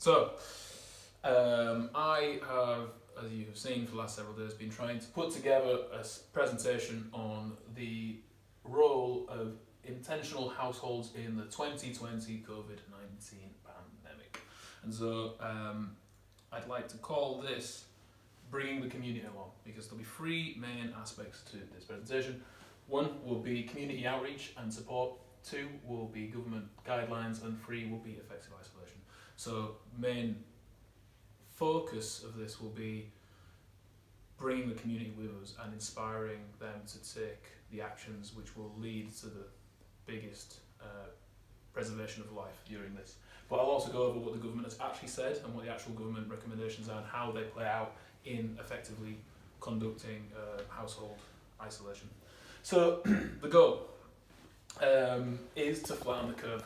So, I have, as you have seen for the last several days, been trying to put together a presentation on the role of intentional households in the 2020 COVID-19 pandemic. And so, I'd like to call this Bringing the Community Along, because there'll be three main aspects to this presentation. One will be community outreach and support, two will be government guidelines, and three will be effective isolation. So main focus of this will be bringing the community with us and inspiring them to take the actions which will lead to the biggest preservation of life during this. But I'll also go over what the government has actually said and what the actual government recommendations are and how they play out in effectively conducting household isolation. So the goal is to flatten the curve.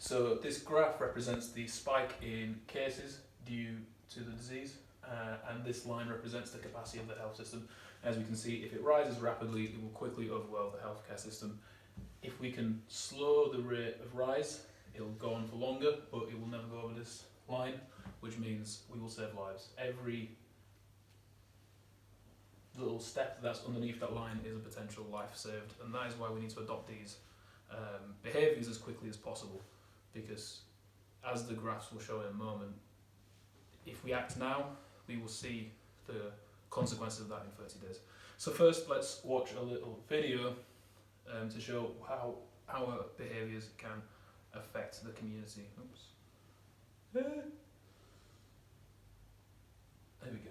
So this graph represents the spike in cases due to the disease, and this line represents the capacity of the health system. As we can see, if it rises rapidly, it will quickly overwhelm the healthcare system. If we can slow the rate of rise, it'll go on for longer, but it will never go over this line, which means we will save lives. Every little step that's underneath that line is a potential life saved, and that is why we need to adopt these behaviours as quickly as possible, because as the graphs will show in a moment, if we act now, we will see the consequences of that in 30 days. So first, let's watch a little video to show how our behaviours can affect the community. Oops. There we go.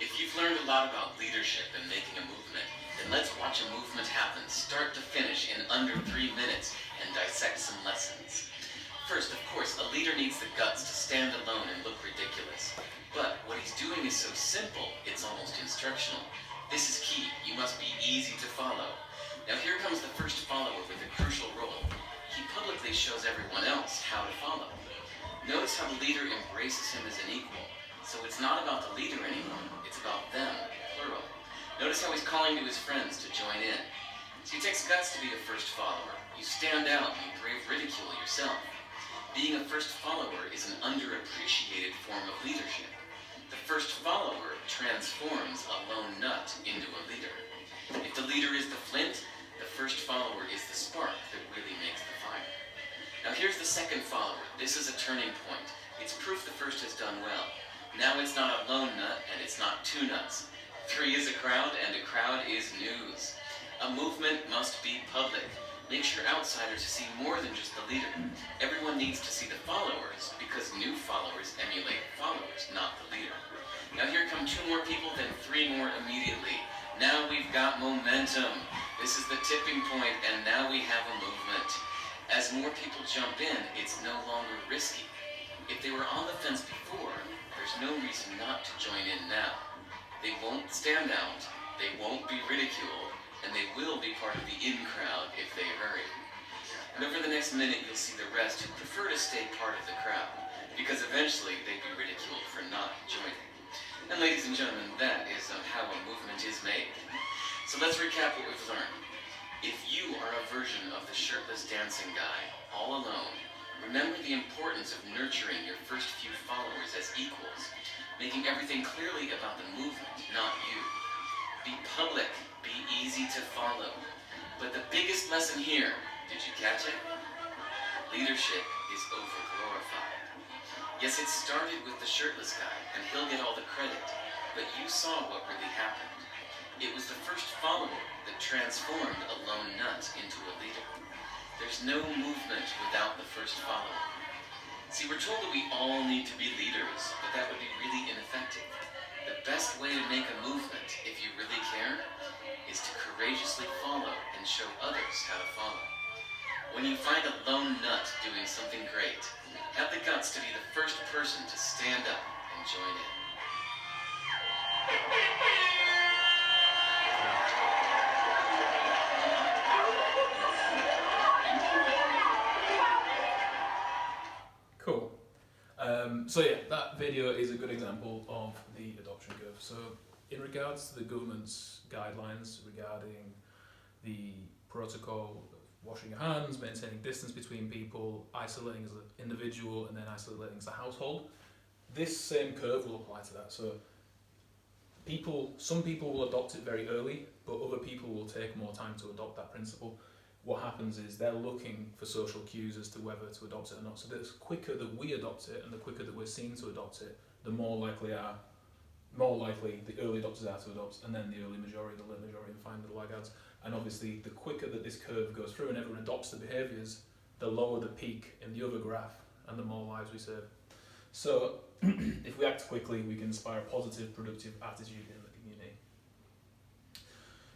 If you've learned a lot about leadership and making a movement, then let's watch a movement happen start to finish in under 3 minutes and dissect some lessons. First, of course, a leader needs the guts to stand alone and look ridiculous. But what he's doing is so simple, it's almost instructional. This is key. You must be easy to follow. Now here comes the first follower with a crucial role. He publicly shows everyone else how to follow. Notice how the leader embraces him as an equal. So it's not about the leader anymore, it's about them, plural. Notice how he's calling to his friends to join in. So it takes guts to be a first follower. You stand out and you brave ridicule yourself. Being a first follower is an underappreciated form of leadership. The first follower transforms a lone nut into a leader. If the leader is the flint, the first follower is the spark that really makes the fire. Now here's the second follower. This is a turning point. It's proof the first has done well. Now it's not a lone nut and it's not two nuts. 3 is a crowd and a crowd is news. A movement must be public. Make sure outsiders see more than just the leader. Everyone needs to see the followers because new followers emulate followers, not the leader. Now here come 2 more people, then 3 more immediately. Now we've got momentum. This is the tipping point, and now we have a movement. As more people jump in, it's no longer risky. If they were on the fence before, there's no reason not to join in now. They won't stand out, they won't be ridiculed, and they will be part of the in crowd if they hurry. And over the next minute, you'll see the rest who prefer to stay part of the crowd, because eventually they'd be ridiculed for not joining. And ladies and gentlemen, that is how a movement is made. So let's recap what we've learned. If you are a version of the shirtless dancing guy, all alone, remember the importance of nurturing your first few followers as equals, making everything clearly about the movement, not you. Be public, be easy to follow. But the biggest lesson here, did you catch it? Leadership is overglorified. Yes, it started with the shirtless guy, and he'll get all the credit, but you saw what really happened. It was the first follower that transformed a lone nut into a leader. There's no movement without the first follower. See, we're told that we all need to be leaders, but that would be really ineffective. The best way to make a movement, if you really care, is to courageously follow and show others how to follow. When you find a lone nut doing something great, have the guts to be the first person to stand up and join in. Cool. So yeah, that video is a good example of the adoption curve. So in regards to the government's guidelines regarding the protocol of washing your hands, maintaining distance between people, isolating as an individual, and then isolating as a household. This same curve will apply to that. So some people will adopt it very early, but other people will take more time to adopt that principle. What happens is they're looking for social cues as to whether to adopt it or not. So the quicker that we adopt it and the quicker that we're seen to adopt it, the more likely the early adopters are to adopt, and then the early majority, the late majority, and finally the laggards. And obviously, the quicker that this curve goes through and everyone adopts the behaviours, the lower the peak in the other graph, and the more lives we save. So, if we act quickly, we can inspire a positive, productive attitude in the community.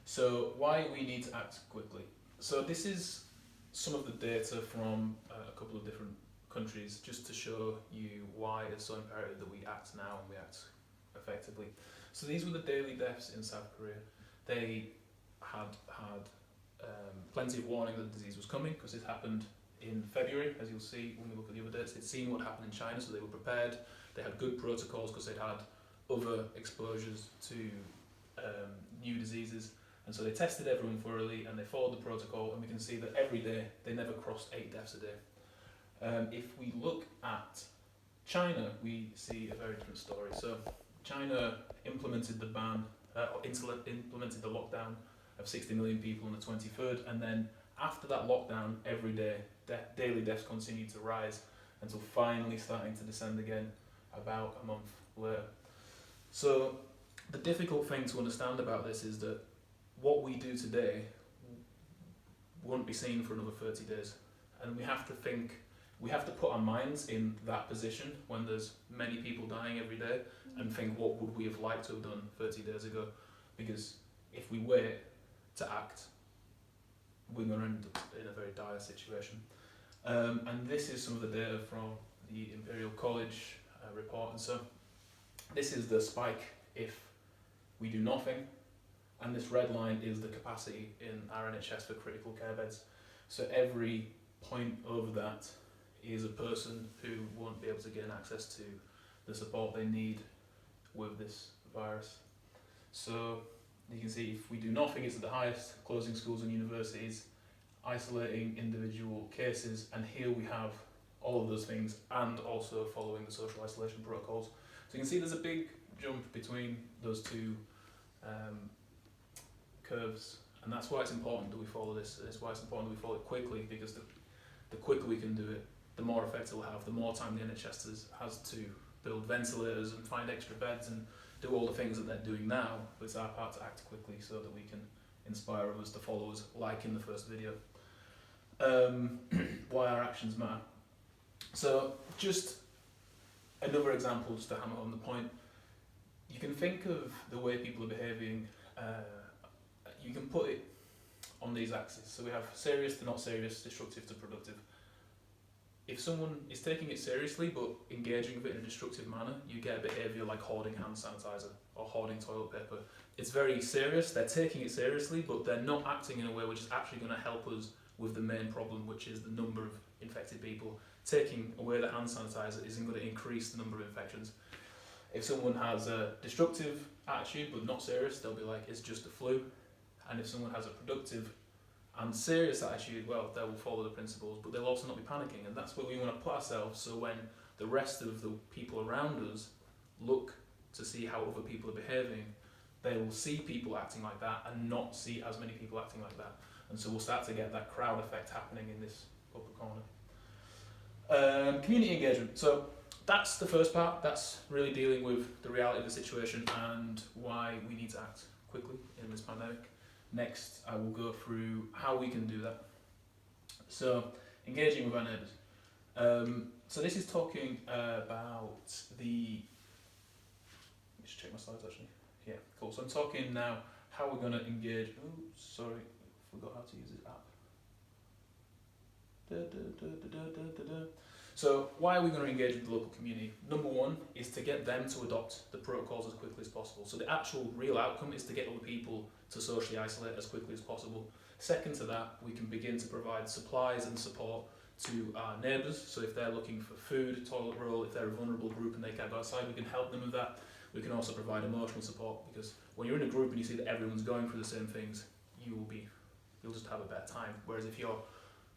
So, why we need to act quickly? So, this is some of the data from a couple of different countries, just to show you why it's so imperative that we act now and we act effectively. So these were the daily deaths in South Korea. They had plenty of warning that the disease was coming, because it happened in February, as you'll see when we look at the other dates. They'd seen what happened in China, so they were prepared. They had good protocols because they'd had other exposures to new diseases, and so they tested everyone thoroughly and they followed the protocol, and we can see that every day they never crossed 8 deaths a day. If we look at China, we see a very different story. So China implemented the ban, implemented the lockdown of 60 million people on the 23rd, and then after that lockdown, every day, daily deaths continued to rise until finally starting to descend again about a month later. So the difficult thing to understand about this is that what we do today won't be seen for another 30 days. And we have to put our minds in that position when there's many people dying every day and think, what would we have liked to have done 30 days ago? Because if we wait to act, we're going to end up in a very dire situation. And this is some of the data from the Imperial College report. And so this is the spike if we do nothing, and this red line is the capacity in our NHS for critical care beds. So every point over that is a person who won't be able to gain access to the support they need with this virus. So you can see if we do nothing, it's at the highest, closing schools and universities, isolating individual cases, and here we have all of those things and also following the social isolation protocols. So you can see there's a big jump between those two curves, and that's why it's important that we follow this. It's why it's important that we follow it quickly, because the quicker we can do it, the more effect it will have, the more time the NHS has to build ventilators and find extra beds and do all the things that they're doing now. But it's our part to act quickly so that we can inspire others to follow us, like in the first video. Why our actions matter. So just another example, just to hammer home the point. You can think of the way people are behaving, you can put it on these axes. So we have serious to not serious, destructive to productive. If someone is taking it seriously but engaging with it in a destructive manner, you get a behaviour like hoarding hand sanitizer or hoarding toilet paper. It's very serious, they're taking it seriously, but they're not acting in a way which is actually going to help us with the main problem, which is the number of infected people. Taking away the hand sanitizer isn't going to increase the number of infections. If someone has a destructive attitude but not serious, they'll be like, it's just a flu. And if someone has a productive and serious attitude, well, they will follow the principles, but they'll also not be panicking. And that's where we want to put ourselves, so when the rest of the people around us look to see how other people are behaving, they will see people acting like that and not see as many people acting like that. And so we'll start to get that crowd effect happening in this upper corner. Community engagement. So that's the first part. That's really dealing with the reality of the situation and why we need to act quickly in this pandemic. Next, I will go through how we can do that. So, engaging with our neighbours. So this is talking about the... Let me just check my slides actually. Yeah, cool. So I'm talking now how we're going to engage... Oh, sorry, forgot how to use this app. So why are we going to engage with the local community? Number one is to get them to adopt the protocols as quickly as possible. So the actual real outcome is to get other people to socially isolate as quickly as possible. Second to that, we can begin to provide supplies and support to our neighbours. So if they're looking for food, toilet roll, if they're a vulnerable group and they can't go outside, we can help them with that. We can also provide emotional support, because when you're in a group and you see that everyone's going through the same things, you'll just have a better time. Whereas if you're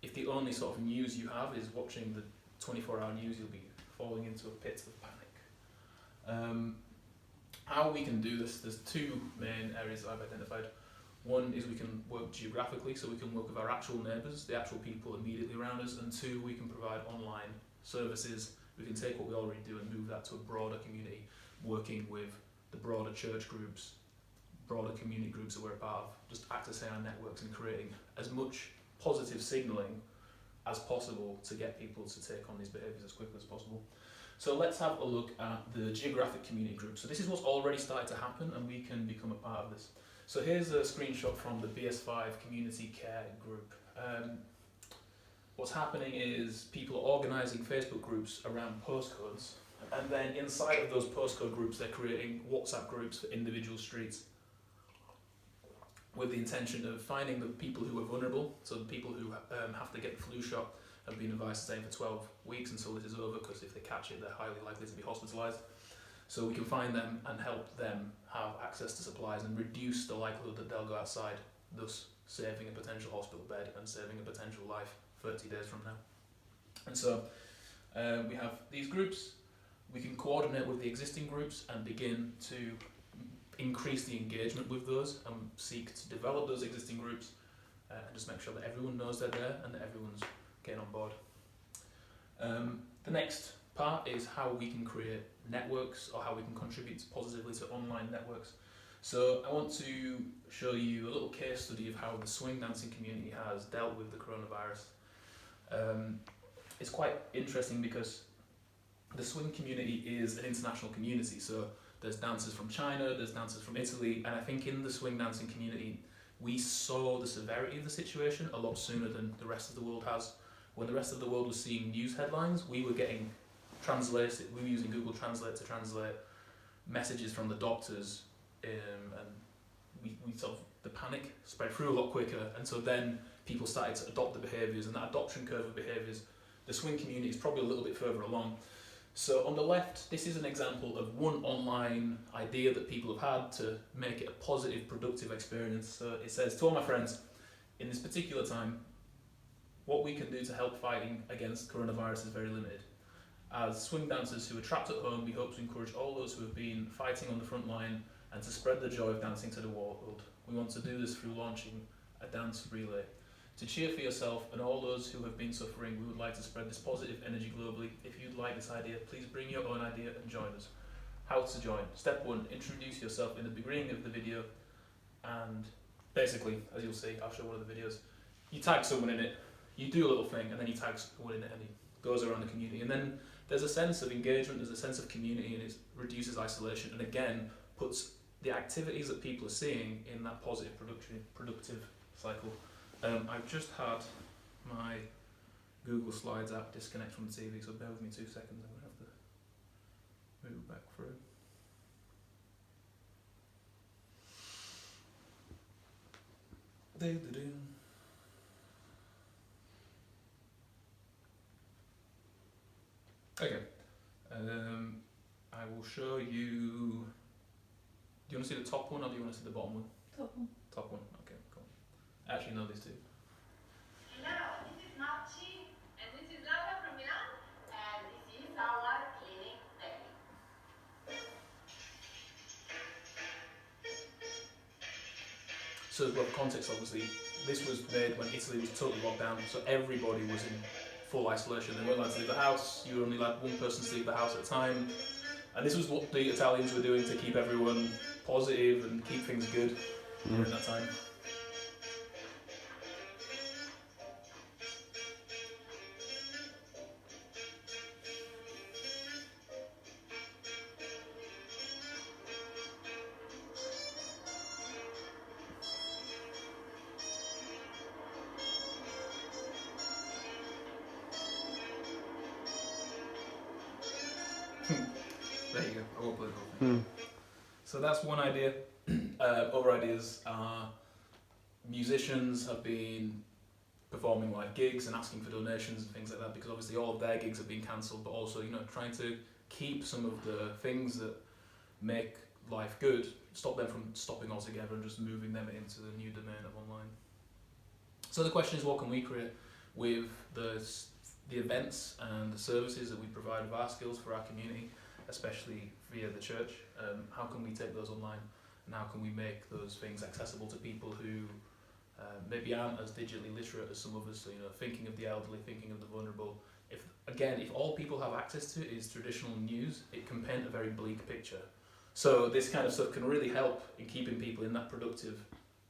if the only sort of news you have is watching the 24-hour news, you'll be falling into a pit of panic. How we can do this, there's two main areas that I've identified. One is we can work geographically, so we can work with our actual neighbours, the actual people immediately around us, and two, we can provide online services. We can take what we already do and move that to a broader community, working with the broader church groups, broader community groups that we're a part of, just accessing our networks and creating as much positive signalling as possible to get people to take on these behaviours as quickly as possible. So let's have a look at the geographic community group. So this is what's already started to happen, and we can become a part of this. So here's a screenshot from the BS5 Community Care Group. What's happening is people are organising Facebook groups around postcodes, and then inside of those postcode groups they're creating WhatsApp groups for individual streets with the intention of finding the people who are vulnerable, so the people who have to get the flu shot have been advised to stay for 12 weeks until this is over, because if they catch it they're highly likely to be hospitalised. So we can find them and help them have access to supplies and reduce the likelihood that they'll go outside, thus saving a potential hospital bed and saving a potential life 30 days from now. And so we have these groups. We can coordinate with the existing groups and begin to increase the engagement with those and seek to develop those existing groups and just make sure that everyone knows they're there and that everyone's getting on board. The next part is how we can create networks, or how we can contribute positively to online networks. So I want to show you a little case study of how the swing dancing community has dealt with the coronavirus. It's quite interesting because the swing community is an international community, so there's dancers from China, there's dancers from Italy, and I think in the swing dancing community we saw the severity of the situation a lot sooner than the rest of the world has. When the rest of the world was seeing news headlines, we were getting translated, we were using Google Translate to translate messages from the doctors, and we sort of, the panic spread through a lot quicker, and so then people started to adopt the behaviours, and that adoption curve of behaviours, the swing community is probably a little bit further along. So on the left, this is an example of one online idea that people have had to make it a positive, productive experience. So it says, to all my friends, in this particular time, what we can do to help fighting against coronavirus is very limited. As swing dancers who are trapped at home, we hope to encourage all those who have been fighting on the front line and to spread the joy of dancing to the world. We want to do this through launching a dance relay. To cheer for yourself and all those who have been suffering, we would like to spread this positive energy globally. If you'd like this idea, please bring your own idea and join us. How to join? Step 1, introduce yourself in the beginning of the video, and basically, as you'll see, I'll show one of the videos, you tag someone in it, you do a little thing, and then you tag someone in it, and it goes around the community. And then there's a sense of engagement, there's a sense of community, and it reduces isolation, and again, puts the activities that people are seeing in that positive, productive cycle. I've just had my Google Slides app disconnect from the TV, so bear with me 2 seconds, I'm going to have to move back through. Okay, I will show you, do you want to see the top one or do you want to see the bottom one? Top one. Top one, okay, cool. I actually know these two. Hello, this is Nachi, and this is Laura from Milan, and this is our clinic day. So well, the context, obviously, this was made when Italy was totally locked down, so everybody was in full isolation. They weren't allowed to leave the house, you were only allowed one person to leave the house at a time. And this was what the Italians were doing to keep everyone positive and keep things good during that time. There you go, I won't play the whole thing. So that's one idea. Other ideas are musicians have been performing like gigs and asking for donations and things like that, because obviously all of their gigs have been cancelled, but also, you know, trying to keep some of the things that make life good, stop them from stopping altogether and just moving them into the new domain of online. So the question is, what can we create? with the events and the services that we provide with our skills for our community, especially via the church. How can we take those online, and how can we make those things accessible to people who maybe aren't as digitally literate as some of us? So, you know, thinking of the elderly, thinking of the vulnerable. If all people have access to is traditional news, it can paint a very bleak picture. So this kind of stuff can really help in keeping people in that productive,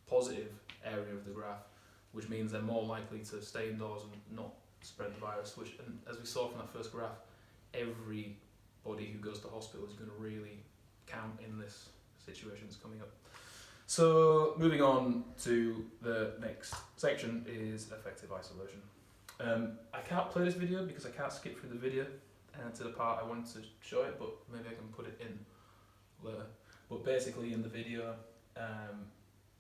positive area of the graph, which means they're more likely to stay indoors and not spread the virus. Which, and as we saw from that first graph, everybody who goes to hospital is going to really count in this situation that's coming up. So moving on to the next section is effective isolation. I can't play this video because I can't skip through the video to the part I wanted to show it, but maybe I can put it in later. But basically in the video,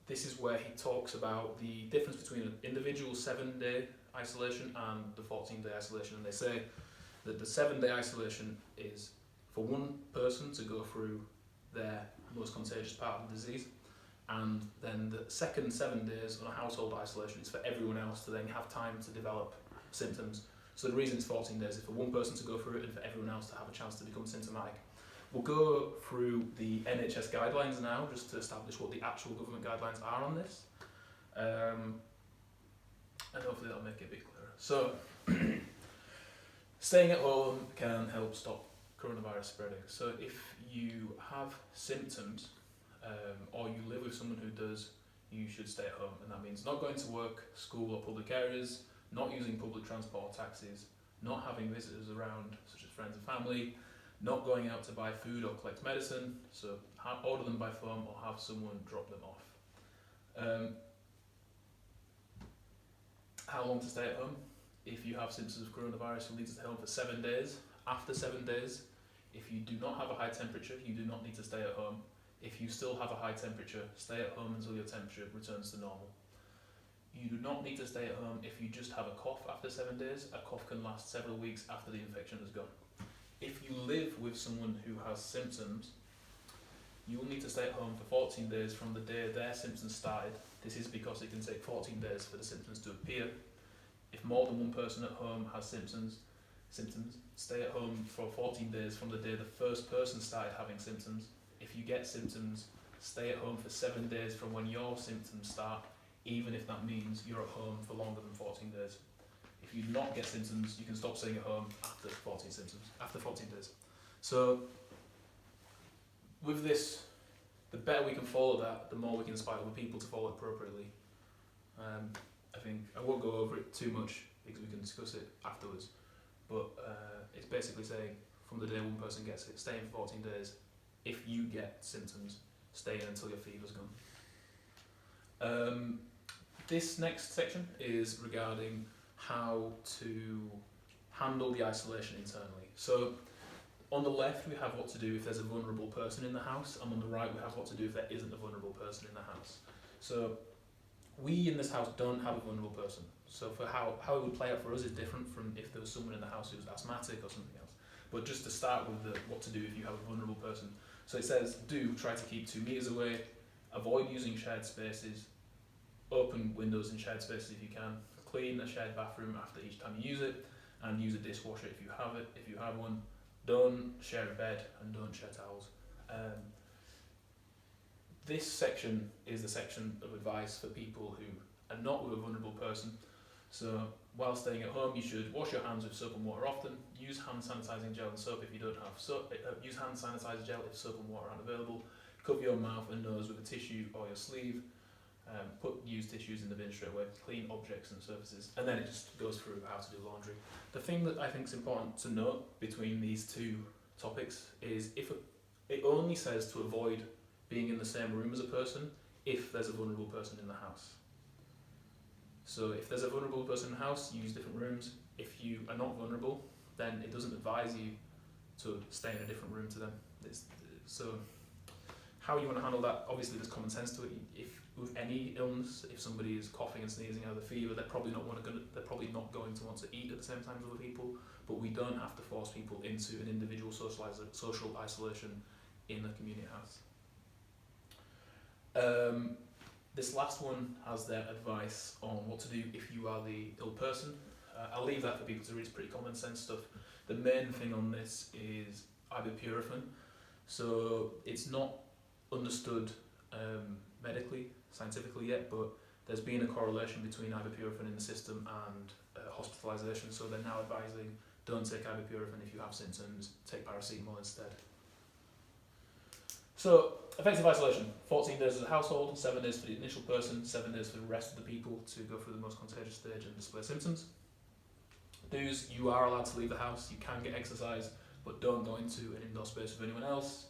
this is where he talks about the difference between an individual 7-day isolation and the 14-day isolation, and they say that the 7-day isolation is for one person to go through their most contagious part of the disease, and then the second 7 days on a household isolation is for everyone else to then have time to develop symptoms. So the reason it's 14 days is for one person to go through it and for everyone else to have a chance to become symptomatic. We'll go through the NHS guidelines now, just to establish what the actual government guidelines are on this. And hopefully that'll make it a bit clearer. So, staying at home can help stop coronavirus spreading. So if you have symptoms, or you live with someone who does, you should stay at home. And that means not going to work, school or public areas, not using public transport or taxis, not having visitors around, such as friends and family, not going out to buy food or collect medicine, so order them by phone or have someone drop them off. How long to stay at home? If you have symptoms of coronavirus, you'll need to stay home for 7 days. After 7 days, if you do not have a high temperature, you do not need to stay at home. If you still have a high temperature, stay at home until your temperature returns to normal. You do not need to stay at home if you just have a cough after 7 days. A cough can last several weeks after the infection has gone. If you live with someone who has symptoms, you will need to stay at home for 14 days from the day their symptoms started. This is because it can take 14 days for the symptoms to appear. If more than one person at home has symptoms, stay at home for 14 days from the day the first person started having symptoms. If you get symptoms, stay at home for 7 days from when your symptoms start, even if that means you're at home for longer than 14 days. If you do not get symptoms, you can stop staying at home after 14 days. So with this, the better we can follow that, the more we can inspire other people to follow it appropriately. I think I won't go over it too much because we can discuss it afterwards, but it's basically saying from the day one person gets it, stay in for 14 days. If you get symptoms, stay in until your fever's gone. This next section is regarding how to handle the isolation internally. So on the left we have what to do if there's a vulnerable person in the house, and on the right we have what to do if there isn't a vulnerable person in the house. So we in this house don't have a vulnerable person. So for how it would play out for us is different from if there was someone in the house who was asthmatic or something else. But just to start with what to do if you have a vulnerable person. So it says, try to keep 2 meters away, avoid using shared spaces, open windows in shared spaces if you can, clean a shared bathroom after each time you use it, and use a dishwasher if you have one. Don't share a bed and don't share towels. This section is the section of advice for people who are not with a vulnerable person. So while staying at home, you should wash your hands with soap and water often, use hand sanitizing gel and soap if you don't have soap, use hand sanitizer gel if soap and water aren't available, cover your mouth and nose with a tissue or your sleeve, put used tissues in the bin straight away, clean objects and surfaces, and then it just goes through how to do laundry. The thing that I think is important to note between these two topics is it only says to avoid being in the same room as a person if there's a vulnerable person in the house. So if there's a vulnerable person in the house, use different rooms. If you are not vulnerable, then it doesn't advise you to stay in a different room to them. So how you want to handle that, obviously there's common sense to it. If with any illness, if somebody is coughing and sneezing out of a fever, they're probably not going to want to eat at the same time as other people, but we don't have to force people into an individual social isolation in a community house. This last one has their advice on what to do if you are the ill person. I'll leave that for people to read. It's pretty common sense stuff. The main thing on this is ibuprofen. So it's not understood medically, scientifically yet, but there's been a correlation between ibuprofen in the system and hospitalisation. So they're now advising, don't take ibuprofen if you have symptoms, take paracetamol instead. So, effective isolation, 14 days as a household, 7 days for the initial person, 7 days for the rest of the people to go through the most contagious stage and display symptoms. Do's, you are allowed to leave the house, you can get exercise, but don't go into an indoor space with anyone else.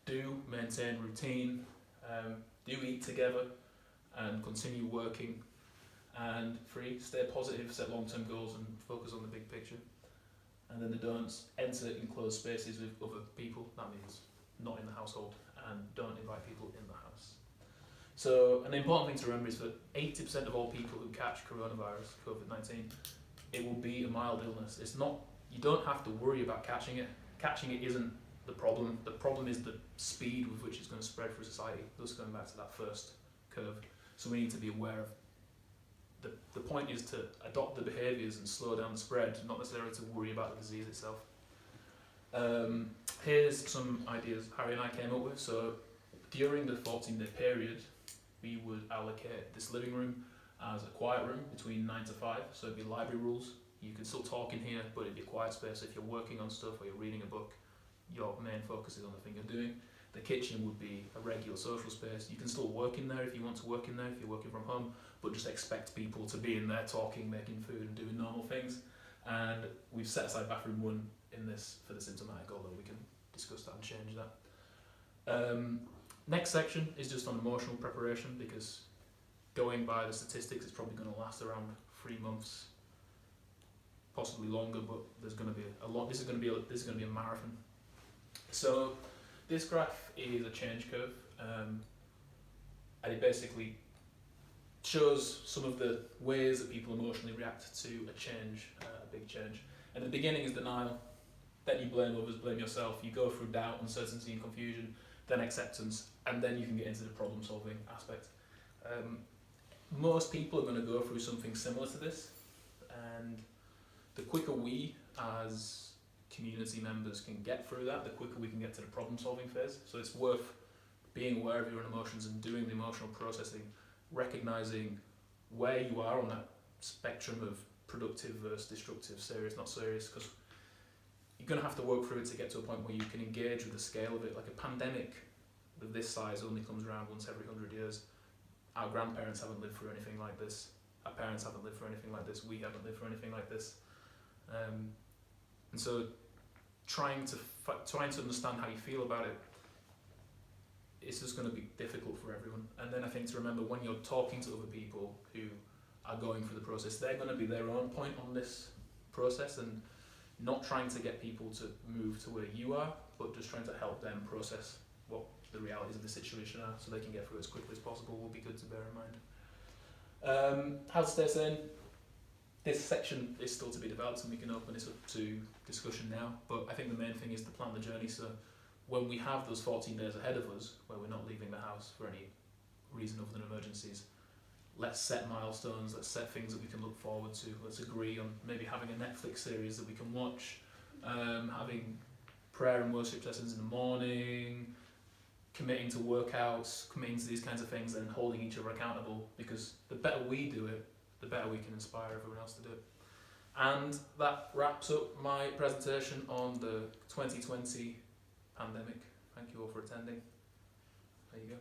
Do maintain routine, do eat together, and continue working. And 3, stay positive, set long-term goals and focus on the big picture. And then the don'ts, enter enclosed spaces with other people, that means not in the household, and don't invite people in the house. So an important thing to remember is that 80% of all people who catch coronavirus, COVID-19, it will be a mild illness. It's not, you don't have to worry about catching it. Catching it isn't the problem. The problem is the speed with which it's going to spread through society, thus going back to that first curve. So we need to be aware of, the point is to adopt the behaviours and slow down the spread, not necessarily to worry about the disease itself. Here's some ideas Harry and I came up with. So during the 14-day period, we would allocate this living room as a quiet room between 9 to 5. So it'd be library rules. You can still talk in here, but it'd be a quiet space. If you're working on stuff or you're reading a book, your main focus is on the thing you're doing. The kitchen would be a regular social space. You can still work in there if you want to work in there, if you're working from home, but just expect people to be in there talking, making food and doing normal things. And we've set aside bathroom 1 in this for the symptomatic, although we can discuss that and change that. Next section is just on emotional preparation, because going by the statistics, it's probably going to last around 3 months, possibly longer, but there's going to be a lot. This is going to be a marathon. So this graph is a change curve, and it basically shows some of the ways that people emotionally react to a change, a big change. And the beginning is denial, then you blame others, blame yourself, you go through doubt, uncertainty and confusion, then acceptance, and then you can get into the problem solving aspect. Most people are going to go through something similar to this, and the quicker we as community members can get through that, the quicker we can get to the problem solving phase. So it's worth being aware of your own emotions and doing the emotional processing, recognising where you are on that spectrum of productive versus destructive, serious, not serious, because you're going to have to work through it to get to a point where you can engage with the scale of it. Like a pandemic of this size only comes around once every 100 years. Our grandparents haven't lived through anything like this. Our parents haven't lived through anything like this. We haven't lived through anything like this. And so trying to understand how you feel about it, it's just going to be difficult for everyone. And then I think to remember, when you're talking to other people who are going through the process, they're going to be their own point on this process, and not trying to get people to move to where you are, but just trying to help them process what the realities of the situation are so they can get through it as quickly as possible will be good to bear in mind. How to stay sane. This section is still to be developed, and we can open this up to discussion now, but I think the main thing is to plan the journey. So when we have those 14 days ahead of us where we're not leaving the house for any reason other than emergencies, let's set milestones, let's set things that we can look forward to, let's agree on maybe having a Netflix series that we can watch, having prayer and worship sessions in the morning, committing to workouts, committing to these kinds of things, and holding each other accountable, because the better we do it, the better we can inspire everyone else to do it. And that wraps up my presentation on the 2020 pandemic. Thank you all for attending. There you go.